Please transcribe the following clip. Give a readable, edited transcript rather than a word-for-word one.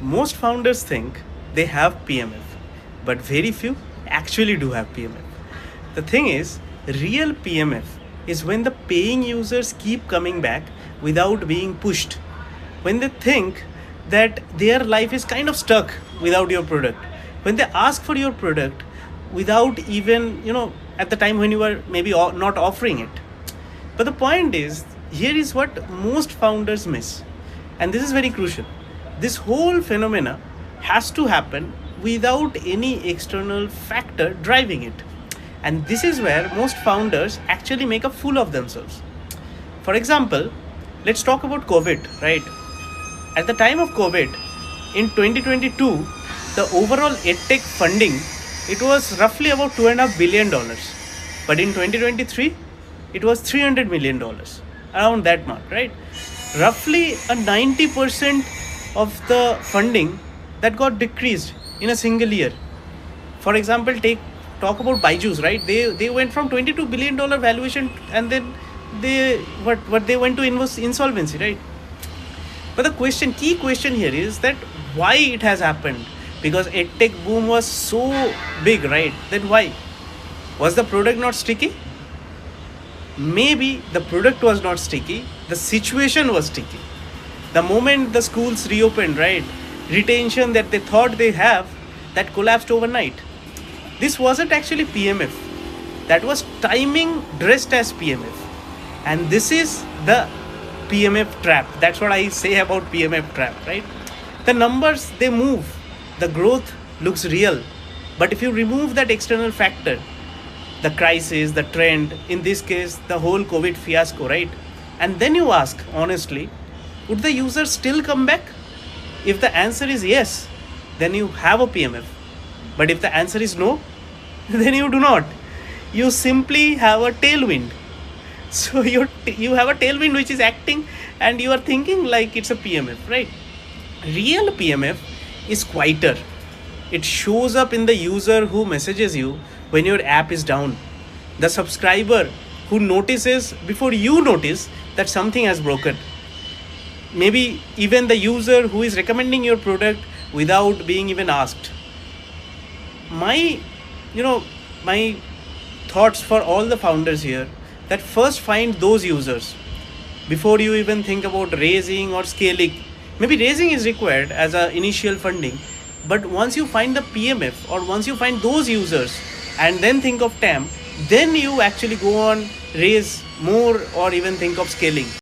Most founders think they have PMF, but very few actually do have PMF. The thing is, real PMF is when the paying users keep coming back without being pushed. When they think that their life is kind of stuck without your product. When they ask for your product without even, at the time when you are maybe not offering it. But the point is, here is what most founders miss. And this is very crucial. This whole phenomena has to happen without any external factor driving it. And this is where most founders actually make a fool of themselves. For example, let's talk about COVID, right? At the time of COVID, in 2022, the overall edtech funding, it was roughly about $2.5 billion. But in 2023, it was $300 million, around that mark, right? Roughly a 90% of the funding that got decreased in a single year. For example, talk about Byju's, right? They went from $22 billion valuation and then they went to insolvency, right? But the key question here is that why it has happened? Because edtech boom was so big, right? Then why? Was the product not sticky? Maybe the product was not sticky, the situation was sticky. The moment the schools reopened, right, retention that they thought they have, that collapsed overnight. This wasn't actually PMF. That was timing dressed as PMF. And this is the PMF trap. That's what I say about PMF trap, right? The numbers, they move. The growth looks real. But if you remove that external factor, the crisis, the trend, in this case, the whole COVID fiasco, right? And then you ask, honestly, would the user still come back? If the answer is yes, then you have a PMF. But if the answer is no, then you do not. You simply have a tailwind. So you have a tailwind which is acting and you are thinking like it's a PMF, right? Real PMF is quieter. It shows up in the user who messages you when your app is down. The subscriber who notices before you notice that something has broken. Maybe even the user who is recommending your product without being even asked. My thoughts for all the founders here, that first find those users before you even think about raising or scaling. Maybe raising is required as an initial funding, but once you find the PMF or once you find those users and then think of TAM, then you actually go on raise more or even think of scaling.